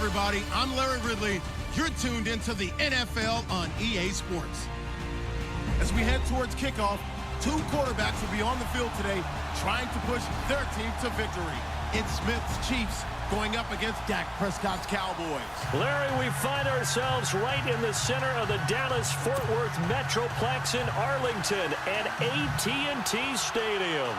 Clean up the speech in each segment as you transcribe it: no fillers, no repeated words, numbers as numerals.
everybody. I'm Larry Ridley. You're tuned into the NFL on EA Sports. As we head towards kickoff, two quarterbacks will be on the field today trying to push their team to victory. It's Smith's Chiefs going up against Dak Prescott's Cowboys. Larry, we find ourselves right in the center of the Dallas-Fort Worth Metroplex in Arlington at AT&T Stadium.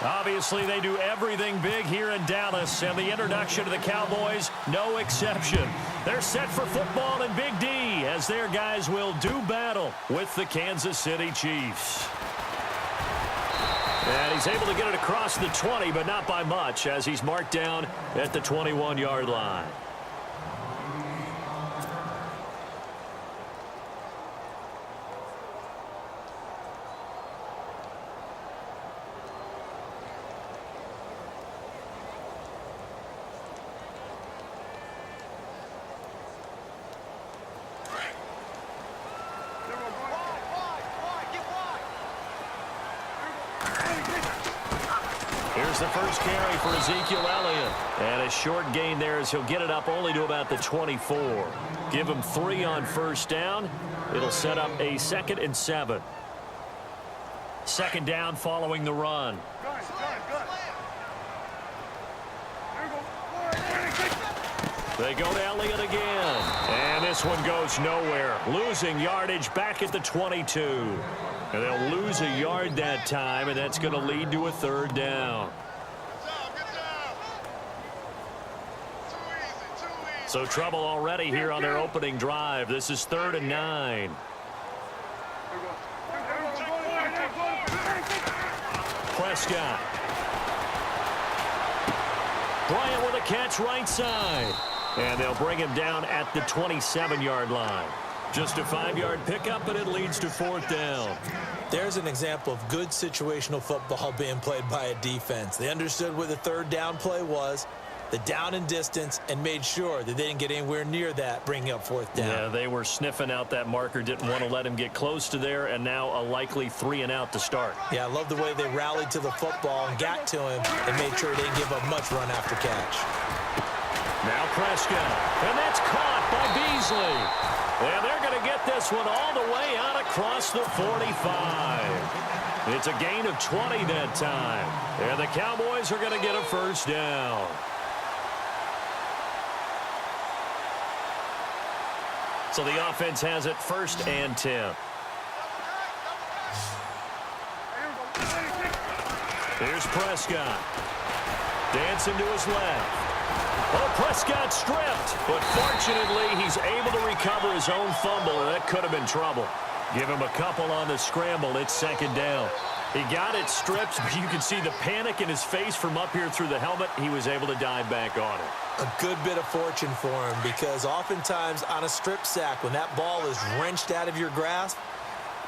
Obviously, they do everything big here in Dallas, and the introduction to the Cowboys, no exception. They're set for football in Big D as their guys will do battle with the Kansas City Chiefs. And he's able to get it across the 20, but not by much, as he's marked down at the 21-yard line. Here's the first carry for Ezekiel Elliott. And a short gain there as he'll get it up only to about the 24. Give him 3 on first down. It'll set up a 2nd and 7. Second down following the run. They go to Elliott again. And this one goes nowhere. Losing yardage back at the 22. And they'll lose a yard that time, and that's going to lead to a 3rd down. So trouble already here on their opening drive. This is 3rd and 9. Prescott. Bryant with a catch right side. And they'll bring him down at the 27-yard line. Just a 5-yard pickup, and it leads to 4th down. There's an example of good situational football being played by a defense. They understood what the 3rd down play was, the down and distance, and made sure that they didn't get anywhere near that, bringing up 4th down. Yeah, they were sniffing out that marker, didn't want to let him get close to there, and now a likely 3 and out to start. Yeah, I love the way they rallied to the football and got to him and made sure they didn't give up much run after catch. Now Prescott, and that's caught by Beasley. And they're going to get this one all the way out across the 45. It's a gain of 20 that time. And the Cowboys are going to get a 1st down. So the offense has it 1st and 10. Here's Prescott. Dancing to his left. Oh, Prescott stripped, but fortunately he's able to recover his own fumble, and that could have been trouble. Give him a couple on the scramble. It's 2nd down. He got it stripped, but you can see the panic in his face from up here through the helmet. He was able to dive back on it. A good bit of fortune for him, because oftentimes on a strip sack, when that ball is wrenched out of your grasp,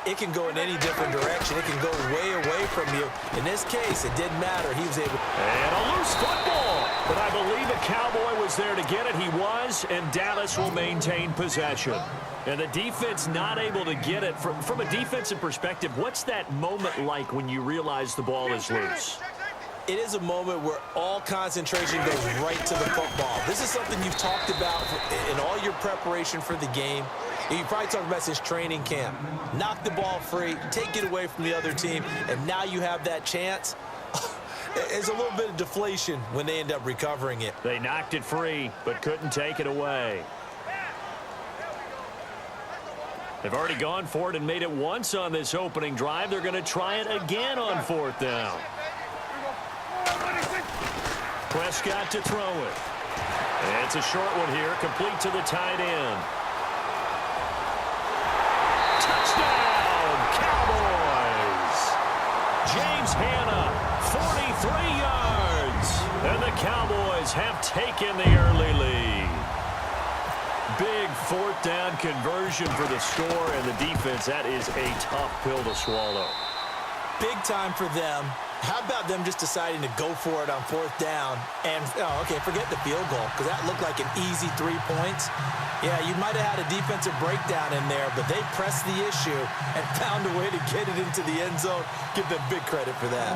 it can go in any different direction. It can go way away from you. In this case, it didn't matter. He was able. And a loose football. But I believe a Cowboy was there to get it. He was, and Dallas will maintain possession. And the defense not able to get it. From a defensive perspective, what's that moment like when you realize the ball is loose? It is a moment where all concentration goes right to the football. This is something you've talked about in all your preparation for the game. You probably talked about since training camp. Knock the ball free, take it away from the other team, and now you have that chance. It's a little bit of deflation when they end up recovering it. They knocked it free, but couldn't take it away. They've already gone for it and made it once on this opening drive. They're going to try it again on 4th down. Prescott to throw it. And it's a short one here, complete to the tight end. Touchdown, Cowboys! James Hanna, 43 yards. And the Cowboys have taken the early lead. Big 4th down conversion for the score, and the defense, that is a tough pill to swallow. Big time for them. How about them just deciding to go for it on 4th down? And, okay, forget the field goal, because that looked like an easy 3 points. Yeah, you might have had a defensive breakdown in there, but they pressed the issue and found a way to get it into the end zone. Give them big credit for that.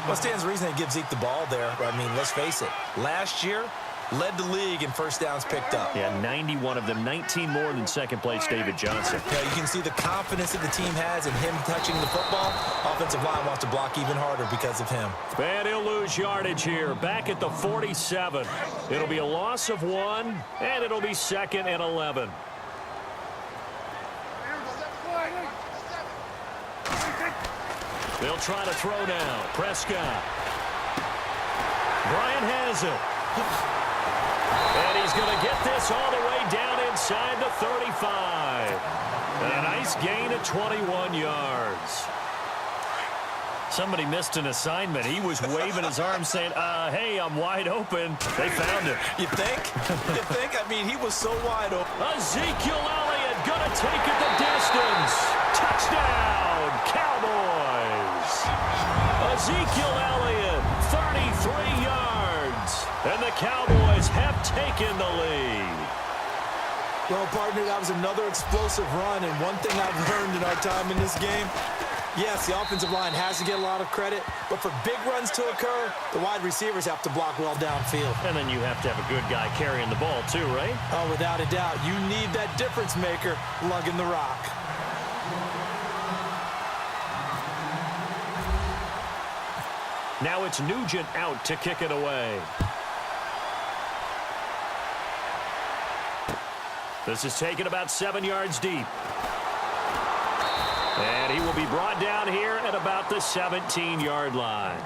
Well, stands to reason they give Zeke the ball there. I mean, let's face it. Last year, led the league in first downs picked up. Yeah, 91 of them, 19 more than second-place David Johnson. Yeah, you can see the confidence that the team has in him touching the football. Offensive line wants to block even harder because of him. And he'll lose yardage here, back at the 47. It'll be a loss of 1, and it'll be 2nd and 11. They'll try to throw now. Prescott. Bryant has it. And he's going to get this all the way down inside the 35. And a nice gain of 21 yards. Somebody missed an assignment. He was waving his arms saying, hey, I'm wide open. They found him. You think? You think? I mean, he was so wide open. Ezekiel Elliott going to take it the distance. Touchdown, Cowboys. Ezekiel Elliott, 33 yards. And the Cowboys have taken the lead. Well, partner, that was another explosive run. And one thing I've learned in our time in this game, yes, the offensive line has to get a lot of credit, but for big runs to occur, the wide receivers have to block well downfield. And then you have to have a good guy carrying the ball too, right? Oh, without a doubt. You need that difference maker lugging the rock. Now it's Nugent out to kick it away. This is taken about 7 yards deep. And he will be brought down here at about the 17-yard line.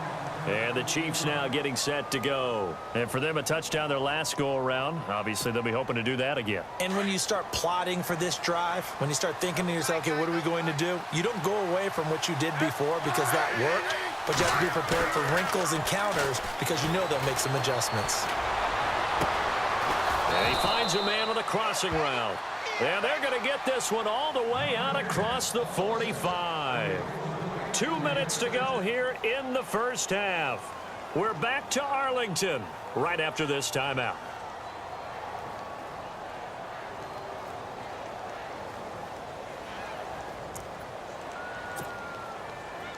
And the Chiefs now getting set to go. And for them, a touchdown their last go-around. Obviously, they'll be hoping to do that again. And when you start plotting for this drive, when you start thinking to yourself, okay, what are we going to do? You don't go away from what you did before because that worked, but you have to be prepared for wrinkles and counters because you know they'll make some adjustments. And he finds a man on the crossing route. And they're going to get this one all the way out across the 45. 2 minutes to go here in the first half. We're back to Arlington right after this timeout.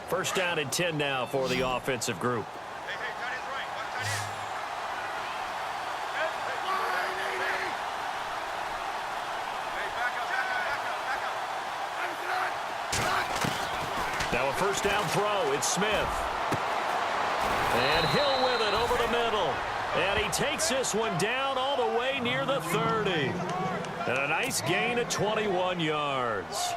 First down and 10 now for the offensive group. Now a first down throw. It's Smith. And Hill with it over the middle. And he takes this one down all the way near the 30. And a nice gain of 21 yards.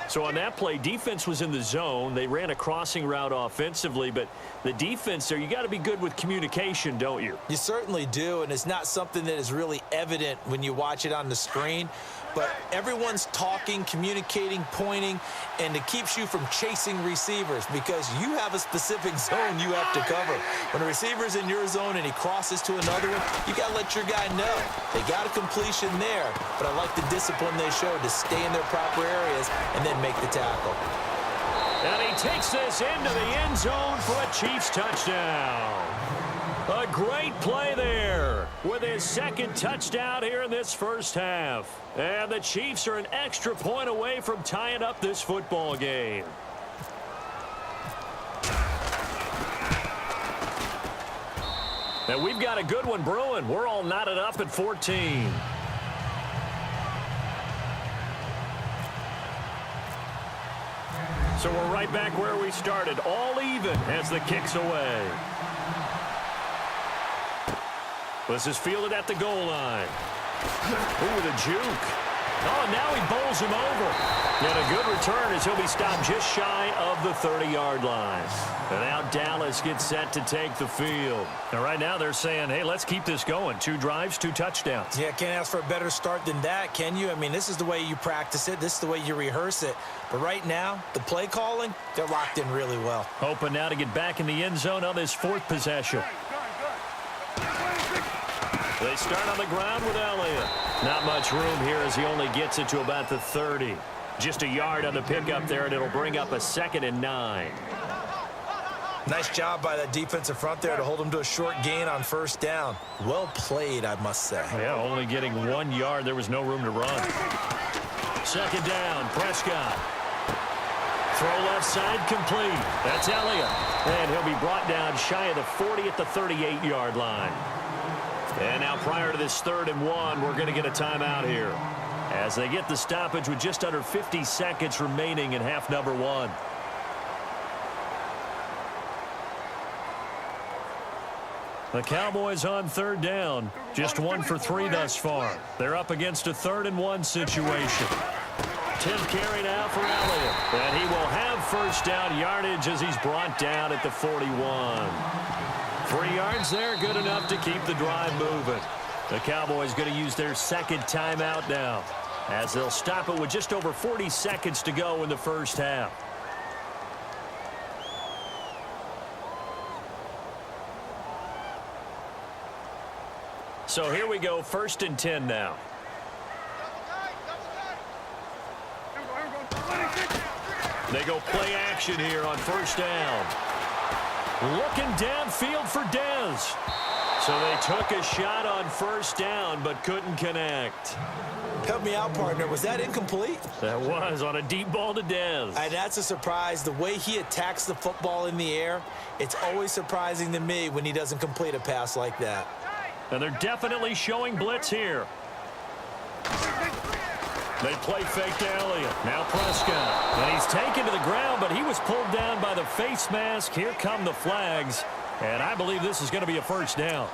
So on that play, defense was in the zone. They ran a crossing route offensively, but the defense there, you got to be good with communication, don't you? You certainly do, and it's not something that is really evident when you watch it on the screen. But everyone's talking, communicating, pointing, and it keeps you from chasing receivers because you have a specific zone you have to cover. When a receiver's in your zone and he crosses to another one, you got to let your guy know. They got a completion there, but I like the discipline they showed to stay in their proper areas and then make the tackle. And he takes this into the end zone for a Chiefs touchdown. A great play there with his second touchdown here in this first half. And the Chiefs are an extra point away from tying up this football game. And we've got a good one brewing. We're all knotted up at 14. So we're right back where we started, all even as the kick's away. This is fielded at the goal line. Ooh, the juke. Oh, now he bowls him over. And a good return as he'll be stopped just shy of the 30-yard line. And now Dallas gets set to take the field. And right now they're saying, hey, let's keep this going. 2 drives, 2 touchdowns. Yeah, can't ask for a better start than that, can you? I mean, this is the way you practice it. This is the way you rehearse it. But right now, the play calling, they're locked in really well. Hoping now to get back in the end zone on this 4th possession. They start on the ground with Elliott. Not much room here as he only gets it to about the 30. Just a yard on the pickup there, and it'll bring up a 2nd and 9. Nice job by that defensive front there to hold him to a short gain on first down. Well played, I must say. Yeah, only getting 1 yard. There was no room to run. 2nd down, Prescott. Throw left side complete. That's Elliott. And he'll be brought down shy of the 40 at the 38-yard line. And now prior to this 3rd and 1, we're going to get a timeout here, as they get the stoppage with just under 50 seconds remaining in half number 1. The Cowboys on 3rd down. Just 1 for 3 thus far. They're up against a 3rd and 1 situation. 10th carry now for Elliott. And he will have 1st down yardage as he's brought down at the 41. 3 yards there, good enough to keep the drive moving. The Cowboys going to use their 2nd timeout now, as they'll stop it with just over 40 seconds to go in the 1st half. So here we go, 1st and 10 now. They go play action here on 1st down. Looking downfield for Dez. So they took a shot on 1st down, but couldn't connect. Help me out, partner. Was that incomplete? That was on a deep ball to Dez. And that's a surprise. The way he attacks the football in the air, it's always surprising to me when he doesn't complete a pass like that. And they're definitely showing blitz here. They play fake to Elliott. Now Prescott. And he's taken to the ground, but he was pulled down by the face mask. Here come the flags. And I believe this is going to be a 1st down.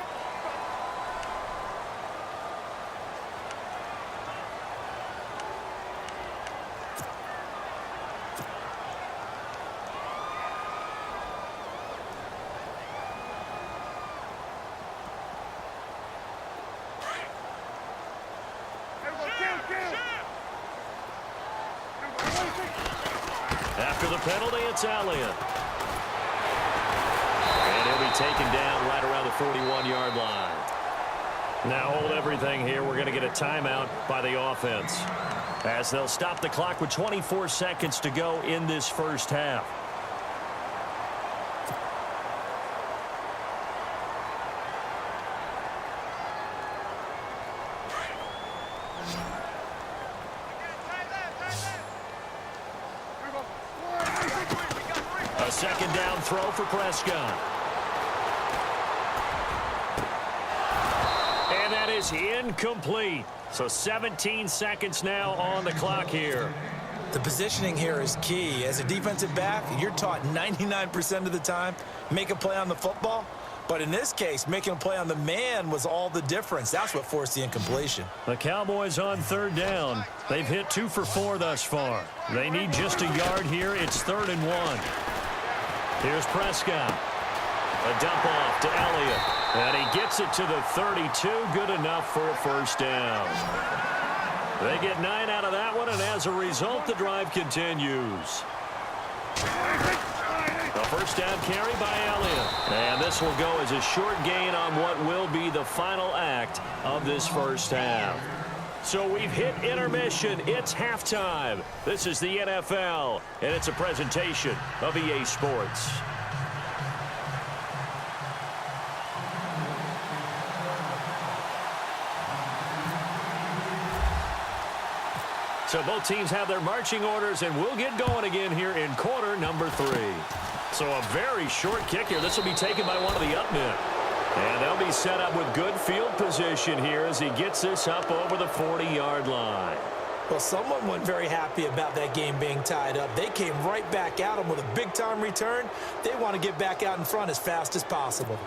After the penalty, it's Elliott. And he'll be taken down right around the 41-yard line. Now hold everything here. We're going to get a timeout by the offense, as they'll stop the clock with 24 seconds to go in this 1st half. A 2nd down throw for Prescott. And that is incomplete. So 17 seconds now on the clock here. The positioning here is key. As a defensive back, you're taught 99% of the time, make a play on the football. But in this case, making a play on the man was all the difference. That's what forced the incompletion. The Cowboys on 3rd down. They've hit 2 for 4 thus far. They need just a yard here. It's 3rd and 1. Here's Prescott. A dump off to Elliott. And he gets it to the 32. Good enough for a 1st down. They get 9 out of that one, and as a result, the drive continues. A 1st down carry by Elliott. And this will go as a short gain on what will be the final act of this 1st half. So we've hit intermission. It's halftime. This is the NFL, and it's a presentation of EA Sports. So both teams have their marching orders, and we'll get going again here in quarter number 3. So a very short kick here. This will be taken by one of the up men. And they'll be set up with good field position here as he gets this up over the 40-yard line. Well, someone wasn't very happy about that game being tied up. They came right back at him with a big-time return. They want to get back out in front as fast as possible.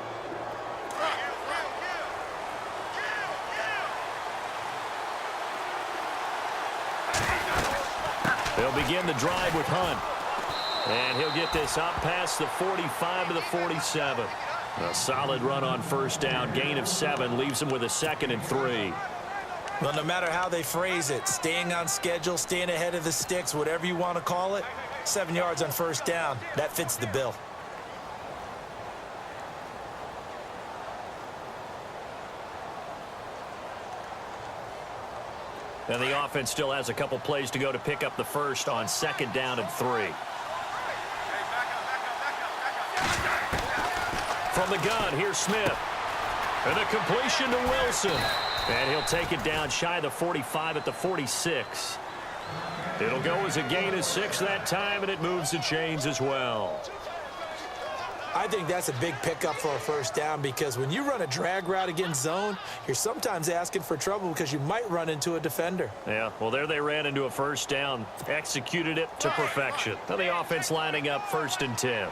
They'll begin the drive with Hunt. And he'll get this up past the 45 to the 47. A solid run on 1st down. Gain of 7 leaves him with a 2nd and 3. Well, no matter how they phrase it, staying on schedule, staying ahead of the sticks, whatever you want to call it, 7 yards on 1st down, that fits the bill. And the offense still has a couple plays to go to pick up the 1st on 2nd down and 3. From the gun, here's Smith. And a completion to Wilson. And he'll take it down shy of the 45 at the 46. It'll go as a gain of 6 that time, and it moves the chains as well. I think that's a big pickup for a first down because when you run a drag route against zone, you're sometimes asking for trouble because you might run into a defender. Yeah, well, there they ran into a first down, executed it to perfection. Now the offense lining up 1st and 10.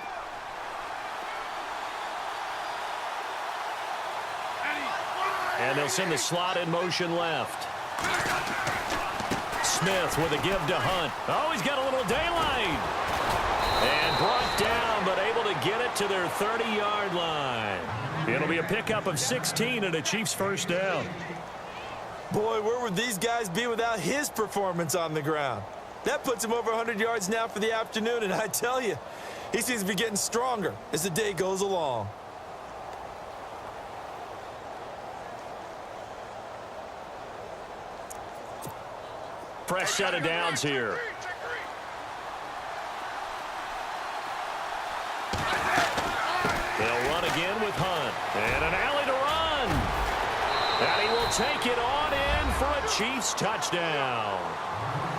And they'll send the slot in motion left. Smith with a give to Hunt. Oh, he's got a little daylight. And brought down, but able to get it to their 30-yard line. It'll be a pickup of 16 and a Chiefs first down. Boy, where would these guys be without his performance on the ground? That puts him over 100 yards now for the afternoon, and I tell you, he seems to be getting stronger as the day goes along. Fresh set of downs here. They'll run again with Hunt. And an alley to run. And he will take it on in for a Chiefs touchdown.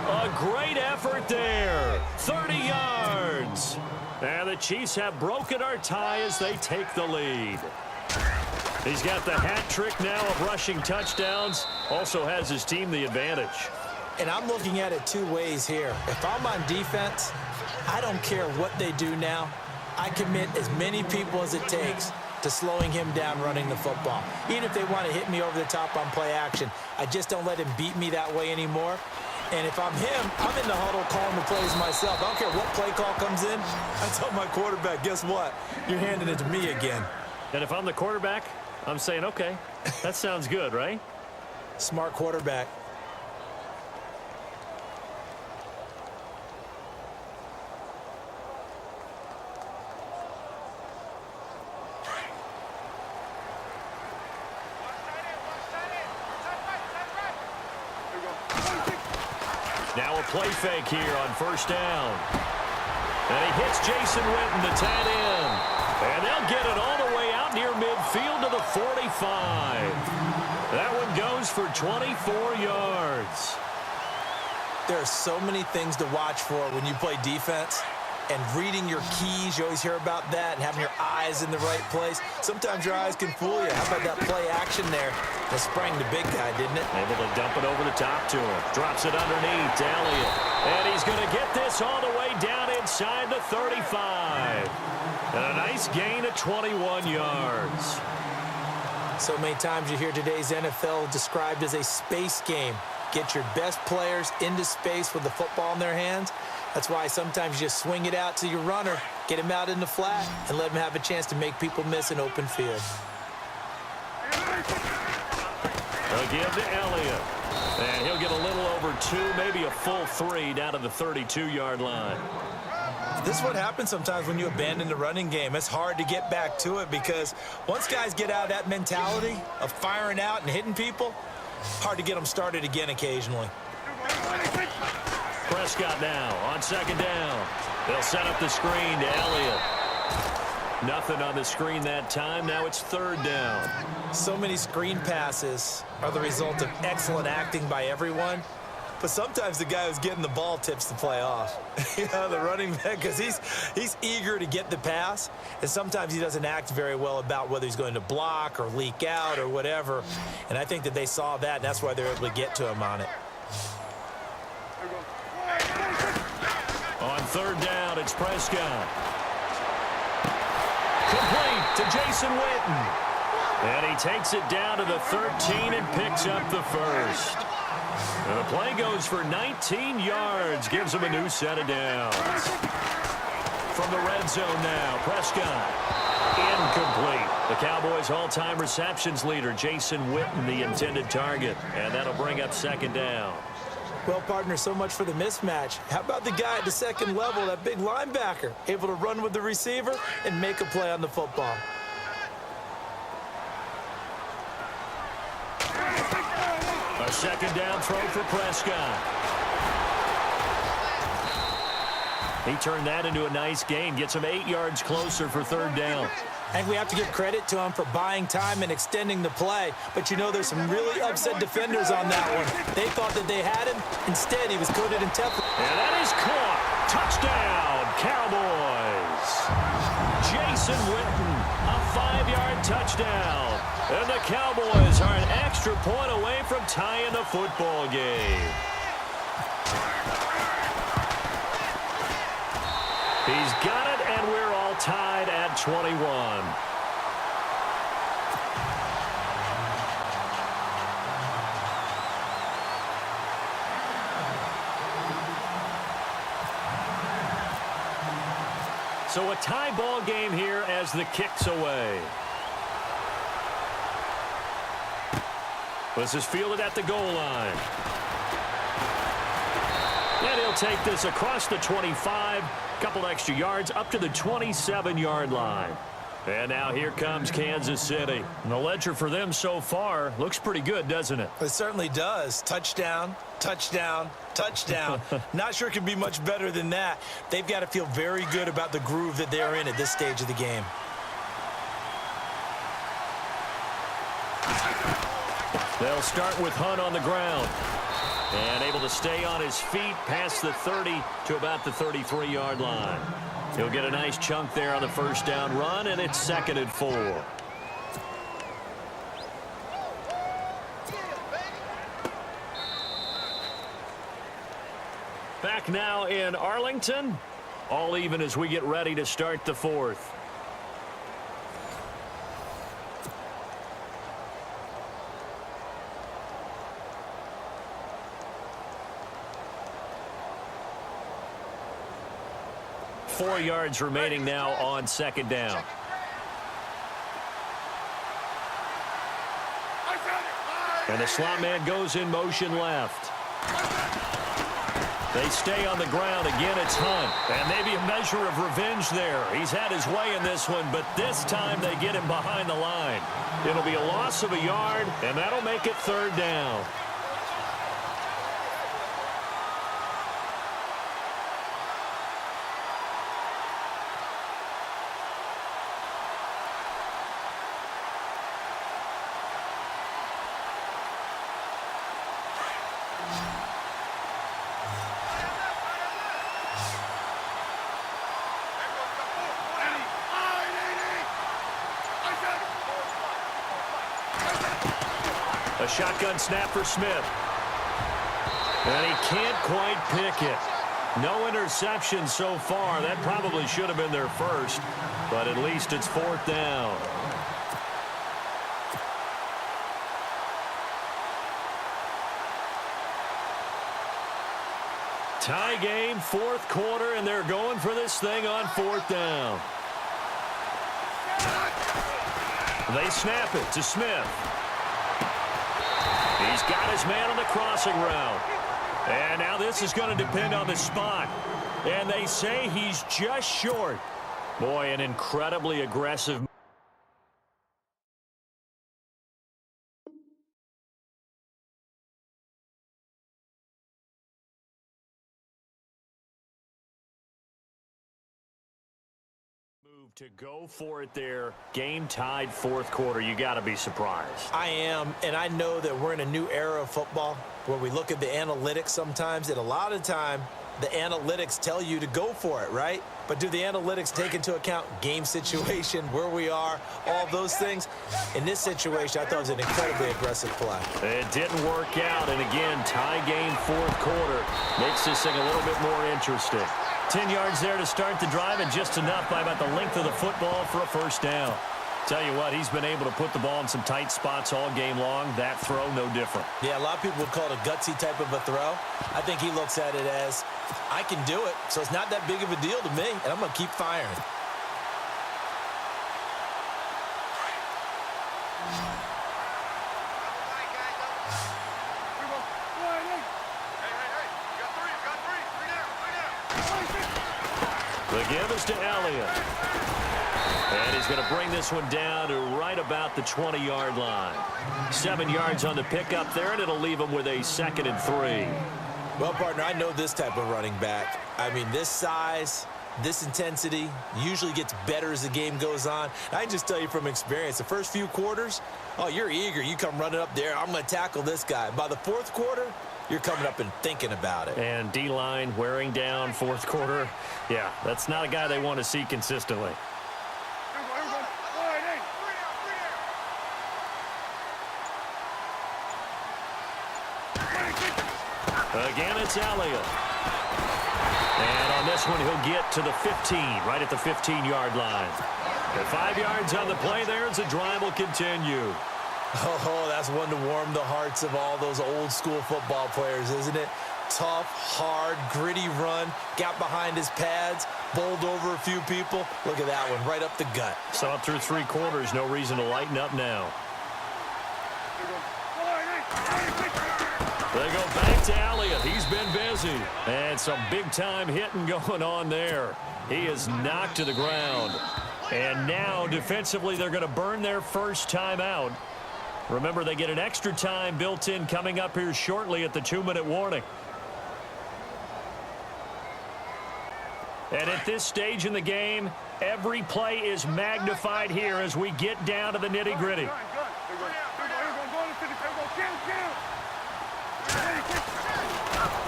A great effort there. 30 yards. And the Chiefs have broken our tie as they take the lead. He's got the hat trick now of rushing touchdowns. Also has his team the advantage. And I'm looking at it 2 ways here. If I'm on defense, I don't care what they do now. I commit as many people as it takes to slowing him down running the football. Even if they want to hit me over the top on play action, I just don't let him beat me that way anymore. And if I'm him, I'm in the huddle calling the plays myself. I don't care what play call comes in. I tell my quarterback, guess what? You're handing it to me again. And if I'm the quarterback, I'm saying, okay, that sounds good, right? Smart quarterback. Now a play fake here on first down. And he hits Jason Witten, the tight end. And they'll get it all the way out near midfield to the 45. That one goes for 24 yards. There are so many things to watch for when you play defense. And reading your keys, you always hear about that, and having your eyes in the right place. Sometimes your eyes can fool you. How about that play action there? That sprang the big guy, didn't it? Able to dump it over the top to him. Drops it underneath to Elliott. And he's going to get this all the way down inside the 35. And a nice gain of 21 yards. So many times you hear today's NFL described as a space game. Get your best players into space with the football in their hands. That's why sometimes you just swing it out to your runner, get him out in the flat, and let him have a chance to make people miss an open field. They'll give to Elliott. And he'll get a little over 2, maybe a full 3 down to the 32-yard line. This is what happens sometimes when you abandon the running game. It's hard to get back to it because once guys get out of that mentality of firing out and hitting people, hard to get them started again occasionally. Prescott now on second down. They'll set up the screen to Elliott. Nothing on the screen that time. Now it's third down. So many screen passes are the result of excellent acting by everyone. But sometimes the guy who's getting the ball tips the play off. You know, the running back, because he's eager to get the pass. And sometimes he doesn't act very well about whether he's going to block or leak out or whatever. And I think that they saw that, and that's why they were able to get to him on it. On third down, it's Prescott. Complete to Jason Witten. And he takes it down to the 13 and picks up the first. And the play goes for 19 yards, gives him a new set of downs. From the red zone now, Prescott. Incomplete. The Cowboys' all-time receptions leader, Jason Witten, the intended target. And that'll bring up second down. Well, partner, so much for the mismatch. How about the guy at the second level, that big linebacker, able to run with the receiver and make a play on the football? A second down throw for Prescott. He turned that into a nice gain. Gets him 8 yards closer for third down. I think we have to give credit to him for buying time and extending the play. But, you know, there's some really upset defenders on that one. They thought that they had him. Instead, he was coated in Teflon. And that is caught. Touchdown, Cowboys. Jason Witten, a 5-yard touchdown. And the Cowboys are an extra point away from tying the football game. He's got it, and we're all tied at 21. So a tie ball game here as the kick's away. This is fielded at the goal line. And he'll take this across the 25. Couple extra yards up to the 27-yard line. And now here comes Kansas City. And the ledger for them so far looks pretty good, doesn't it? It certainly does. Touchdown, touchdown, touchdown. Not sure it could be much better than that. They've got to feel very good about the groove that they're in at this stage of the game. They'll start with Hunt on the ground. And able to stay on his feet past the 30 to about the 33-yard line. He'll get a nice chunk there on the first down run, and it's 2nd and 4. Back now in Arlington. All even as we get ready to start the 4th. Four yards remaining now on 2nd down. And the slot man goes in motion left. They stay on the ground. Again, it's Hunt. And maybe a measure of revenge there. He's had his way in this one, but this time they get him behind the line. It'll be a loss of a yard, and that'll make it 3rd down. A shotgun snap for Smith. And he can't quite pick it. No interception so far. That probably should have been their first. But at least it's 4th down. Tie game, 4th quarter, and they're going for this thing on 4th down. They snap it to Smith. He's got his man on the crossing route. And now this is going to depend on the spot. And they say he's just short. Boy, an incredibly aggressive move to go for it there. Game tied 4th quarter. You got to be surprised. I am, and I know that we're in a new era of football where we look at the analytics sometimes, and a lot of time the analytics tell you to go for it, right? But do the analytics take into account game situation, where we are, all those things? In this situation, I thought it was an incredibly aggressive play. It didn't work out, and again, tie game 4th quarter makes this thing a little bit more interesting. 10 yards there to start the drive, and just enough by about the length of the football for a first down. Tell you what, he's been able to put the ball in some tight spots all game long. That throw, no different. Yeah, a lot of people would call it a gutsy type of a throw. I think he looks at it as, I can do it, so it's not that big of a deal to me, and I'm going to keep firing. The give is to Elliott. And he's going to bring this one down to right about the 20-yard line. 7 yards on the pickup there, and it'll leave him with a 2nd and 3. Well, partner, I know this type of running back. I mean, this size, this intensity usually gets better as the game goes on. I can just tell you from experience, the first few quarters, oh, you're eager. You come running up there, I'm going to tackle this guy. By the fourth quarter, you're coming up and thinking about it. And D-line wearing down fourth quarter. Yeah, that's not a guy they want to see consistently. Again, it's Elliott. And on this one, he'll get to the 15, right at the 15-yard line. The 5 yards on the play there as the drive will continue. Oh, that's one to warm the hearts of all those old-school football players, isn't it? Tough, hard, gritty run, got behind his pads, bowled over a few people. Look at that one, right up the gut. Saw it through 3 quarters, no reason to lighten up now. They go back to Elliott. He's been busy. And some big-time hitting going on there. He is knocked to the ground. And now, defensively, they're going to burn their first timeout. Remember, they get an extra time built in coming up here shortly at the 2-minute warning. And at this stage in the game, every play is magnified here as we get down to the nitty-gritty.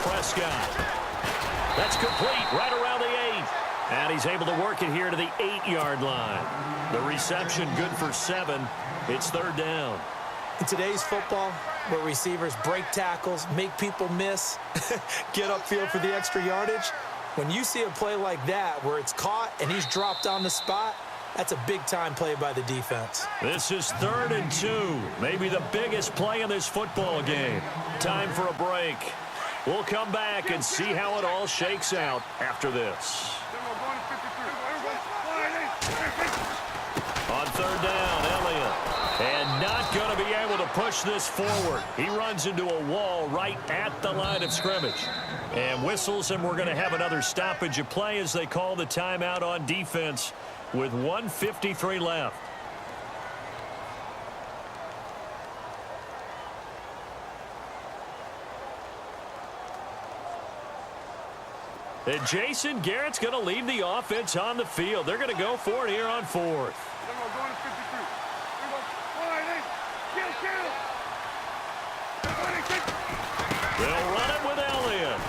Prescott. That's complete right around the 8. And he's able to work it here to the 8-yard line. The reception good for 7. It's 3rd down. In today's football, where receivers break tackles, make people miss, get upfield for the extra yardage, when you see a play like that where it's caught and he's dropped on the spot, that's a big-time play by the defense. This is 3rd and 2, maybe the biggest play in this football game. Time for a break. We'll come back and see how it all shakes out after this. On 3rd down, Elliott. And not going to be able to push this forward. He runs into a wall right at the line of scrimmage. And whistles, and we're going to have another stoppage of play as they call the timeout on defense with 1:53 left. And Jason Garrett's going to leave the offense on the field. They're going to go for it here on 4th. They'll run it with Elliott.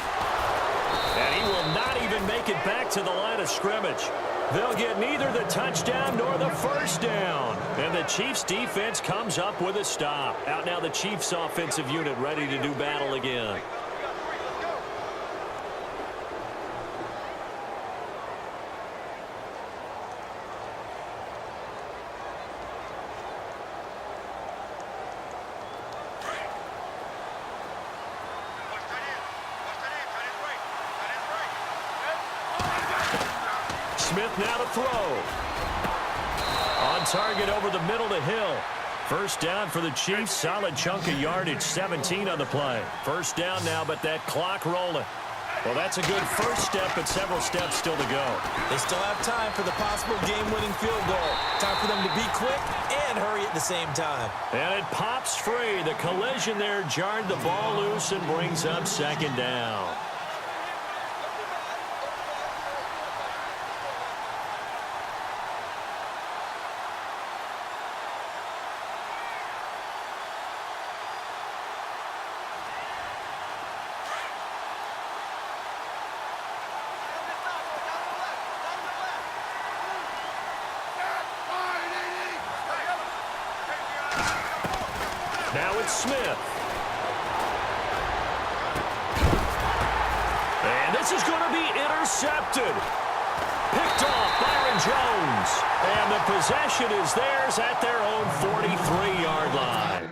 And he will not even make it back to the line of scrimmage. They'll get neither the touchdown nor the first down. And the Chiefs defense comes up with a stop. Out now the Chiefs offensive unit ready to do battle again. Smith now to throw. On target over the middle to Hill. First down for the Chiefs. Solid chunk of yardage. 17 on the play. First down now, but that clock rolling. Well, that's a good first step, but several steps still to go. They still have time for the possible game-winning field goal. Time for them to be quick and hurry at the same time. And it pops free. The collision there jarred the ball loose and brings up 2nd down. Now it's Smith. And this is going to be intercepted. Picked off Byron Jones. And the possession is theirs at their own 43-yard line.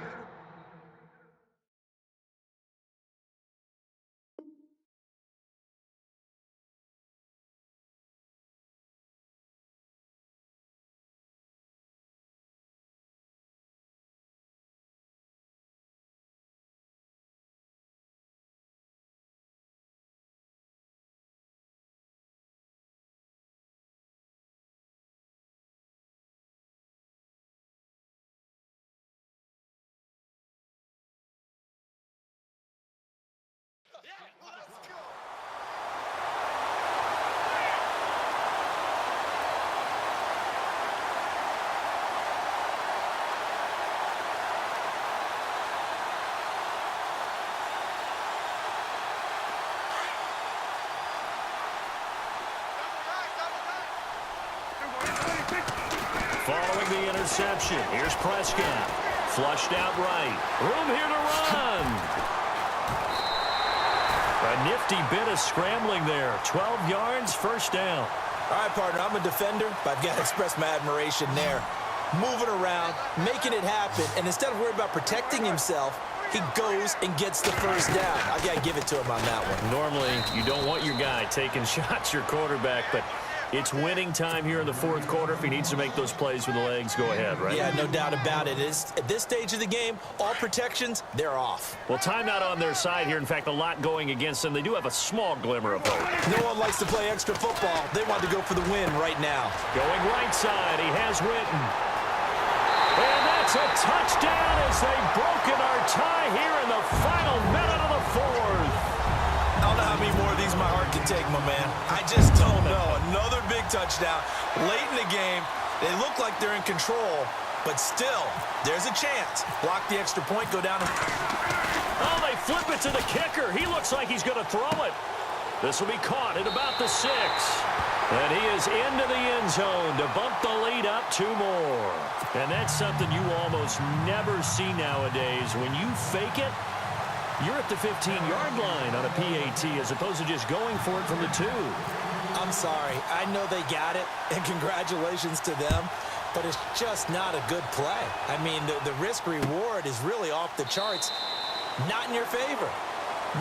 throwing the interception. Here's Prescott. Flushed out right. Room here to run. A nifty bit of scrambling there. 12 yards, first down. All right, partner, I'm a defender, but I've got to express my admiration there. Moving around, making it happen, and instead of worrying about protecting himself, he goes and gets the first down. I've got to give it to him on that one. Normally, you don't want your guy taking shots, your quarterback, but it's winning time here in the fourth quarter. If he needs to make those plays with the legs, go ahead, right? Yeah, no doubt about it. At this stage of the game, all protections, they're off. Well, timeout on their side here. In fact, a lot going against them. They do have a small glimmer of hope. No one likes to play extra football. They want to go for the win right now. Going right side, he has Witten. And that's a touchdown as they've broken our tie here in the final minute of the fourth. I don't know how many more of these my heart can take, my man. I just don't know. Another big touchdown late in the game. They look like they're in control, but still, there's a chance. Block the extra point, go down. Oh, they flip it to the kicker. He looks like he's going to throw it. This will be caught at about the 6. And he is into the end zone to bump the lead up 2 more. And that's something you almost never see nowadays. When you fake it, you're at the 15-yard line on a PAT as opposed to just going for it from the 2. I'm sorry. I know they got it, and congratulations to them, but it's just not a good play. I mean, the risk-reward is really off the charts, not in your favor.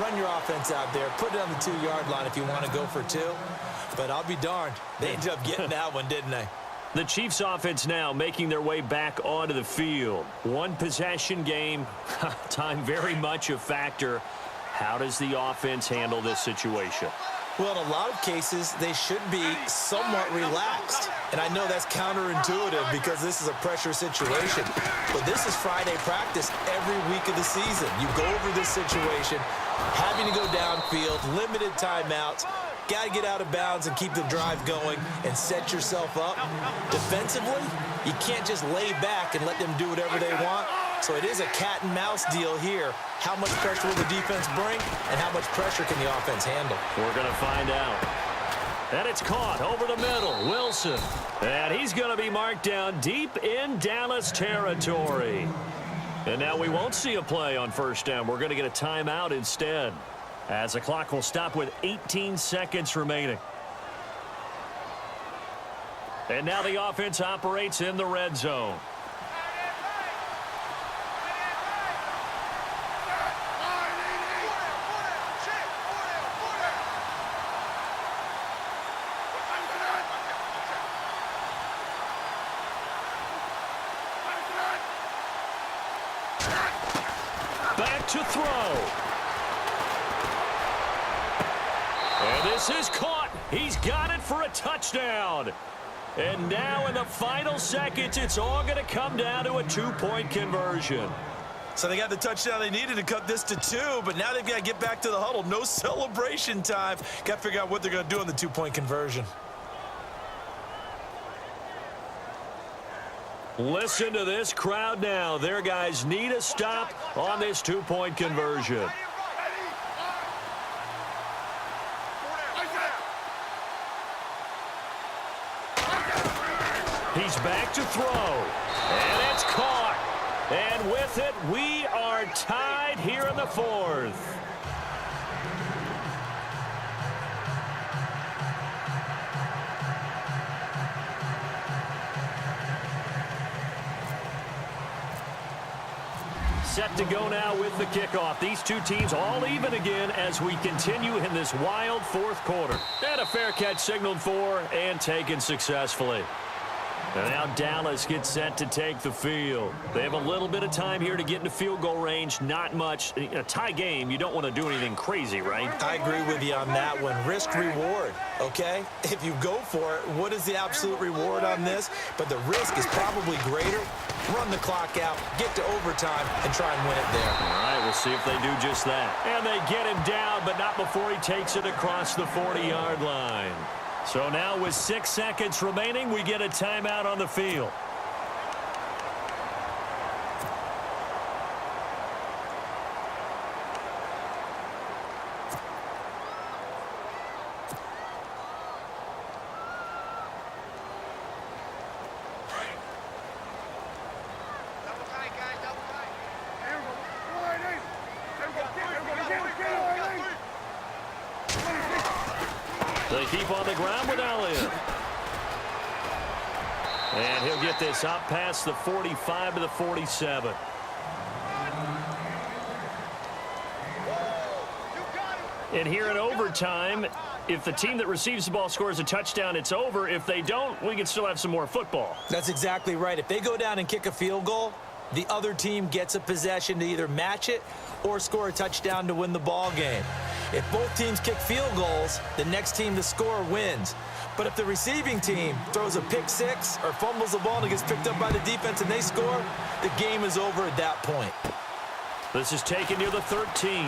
Run your offense out there. Put it on the 2-yard line if you want to go for 2. But I'll be darned. They ended up getting that one, didn't they? The Chiefs offense now making their way back onto the field. One possession game. Time very much a factor. How does the offense handle this situation? Well, in a lot of cases, they should be somewhat relaxed. And I know that's counterintuitive because this is a pressure situation. But this is Friday practice every week of the season. You go over this situation, having to go downfield, limited timeouts, got to get out of bounds and keep the drive going and set yourself up. Defensively, you can't just lay back and let them do whatever they want. So it is a cat and mouse deal here. How much pressure will the defense bring and how much pressure can the offense handle? We're going to find out. And it's caught over the middle. Wilson. And he's going to be marked down deep in Dallas territory. And now we won't see a play on first down. We're going to get a timeout instead, as the clock will stop with 18 seconds remaining. And now the offense operates in the red zone. Back to throw. And this is caught. He's got it for a touchdown. And now in the final seconds, it's all going to come down to a 2-point conversion. So they got the touchdown they needed to cut this to 2, but now they've got to get back to the huddle. No celebration time. Got to figure out what they're going to do on the 2-point conversion. Listen to this crowd now. Their guys need a stop on this 2-point conversion. He's back to throw. And it's caught. And with it, we are tied here in the fourth. Set to go now with the kickoff. These two teams all even again as we continue in this wild fourth quarter. And a fair catch signaled for and taken successfully. And now Dallas gets set to take the field. They have a little bit of time here to get into field goal range. Not much. In a tie game, you don't want to do anything crazy, right? I agree with you on that one. Risk reward, okay? If you go for it, what is the absolute reward on this? But the risk is probably greater. Run the clock out, get to overtime, and try and win it there. All right, we'll see if they do just that. And they get him down, but not before he takes it across the 40-yard line. So now with 6 seconds remaining, we get a timeout on the field. They keep on the ground with Elliott. And he'll get this up past the 45 to the 47. And here in overtime, if the team that receives the ball scores a touchdown, it's over. If they don't, we can still have some more football. That's exactly right. If they go down and kick a field goal, the other team gets a possession to either match it or score a touchdown to win the ball game. If both teams kick field goals, the next team to score wins. But if the receiving team throws a pick six or fumbles the ball and it gets picked up by the defense and they score, the game is over at that point. This is taken near the 13.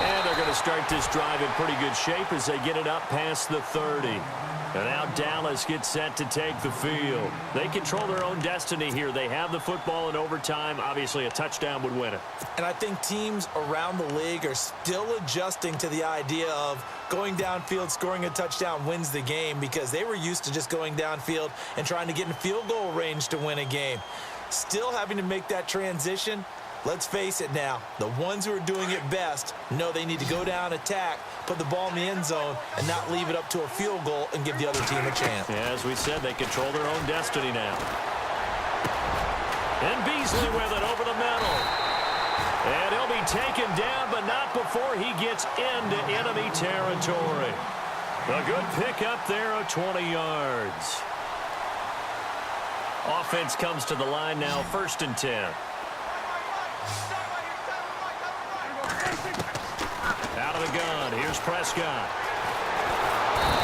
And they're going to start this drive in pretty good shape as they get it up past the 30. And now Dallas gets set to take the field. They control their own destiny here. They have the football in overtime. Obviously, a touchdown would win it. And I think teams around the league are still adjusting to the idea of going downfield, scoring a touchdown wins the game, because they were used to just going downfield and trying to get in field goal range to win a game. Still having to make that transition. Let's face it now, the ones who are doing it best know they need to go down, attack, put the ball in the end zone, and not leave it up to a field goal and give the other team a chance. Yeah, as we said, they control their own destiny now. And Beasley with it over the middle. And he'll be taken down, but not before he gets into enemy territory. A good pickup there of 20 yards. Offense comes to the line now, 1st and 10. Out of the gun, here's Prescott.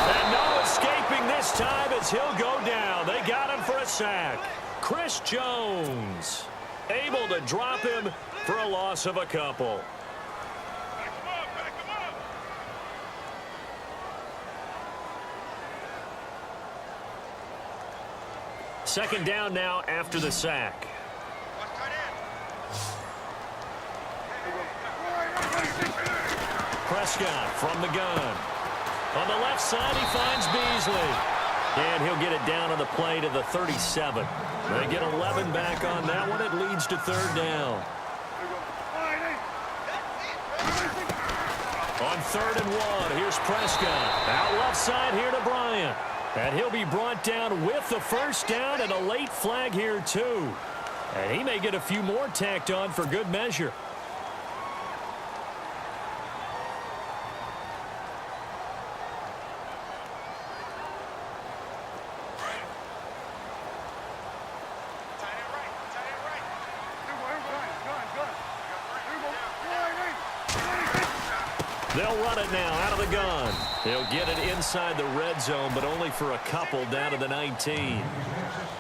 And no escaping this time as he'll go down. They got him for a sack. Chris Jones able to drop him for a loss of a couple. Second down now after the sack. Prescott from the gun. On the left side, he finds Beasley. And he'll get it down on the play to the 37. They get 11 back on that one. It leads to 3rd down. On 3rd and 1, here's Prescott. Out left side here to Bryant. And he'll be brought down with the 1st down and a late flag here, too. And he may get a few more tacked on for good measure. They'll run it now out of the gun. They'll get it inside the red zone, but only for a couple down to the 19.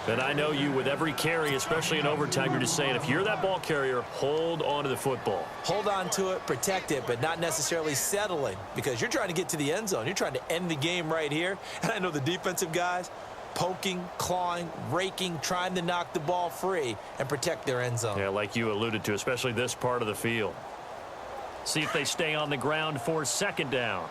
And I know you, with every carry, especially in overtime, you're just saying, if you're that ball carrier, hold on to the football. Hold on to it, protect it, but not necessarily settling, because you're trying to get to the end zone. You're trying to end the game right here. And I know the defensive guys poking, clawing, raking, trying to knock the ball free and protect their end zone. Yeah, like you alluded to, especially this part of the field. See if they stay on the ground for 2nd down.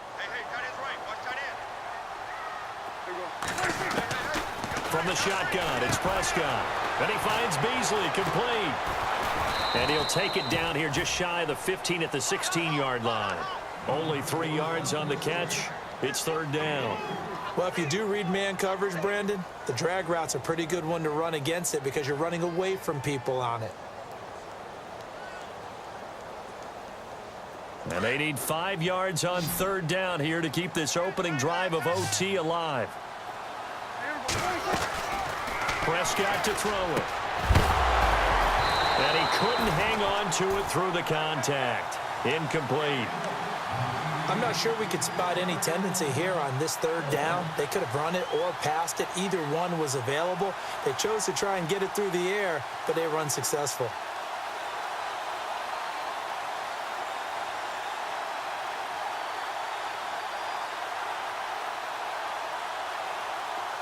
From the shotgun, it's Prescott. And he finds Beasley, complete. And he'll take it down here just shy of the 15 at the 16-yard line. Only 3 yards on the catch. It's 3rd down. Well, if you do read man coverage, Brandon, the drag route's a pretty good one to run against it because you're running away from people on it. And they need 5 yards on 3rd down here to keep this opening drive of OT alive. Prescott to throw it. And he couldn't hang on to it through the contact. Incomplete. I'm not sure we could spot any tendency here on this 3rd down. They could have run it or passed it. Either one was available. They chose to try and get it through the air, but they were unsuccessful.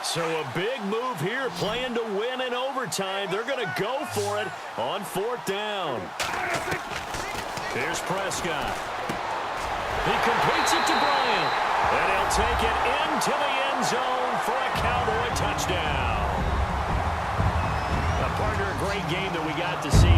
So a big move here, playing to win in overtime. They're going to go for it on 4th down. Here's Prescott. He completes it to Bryant. And he'll take it into the end zone for a Cowboy touchdown. A partner, a great game that we got to see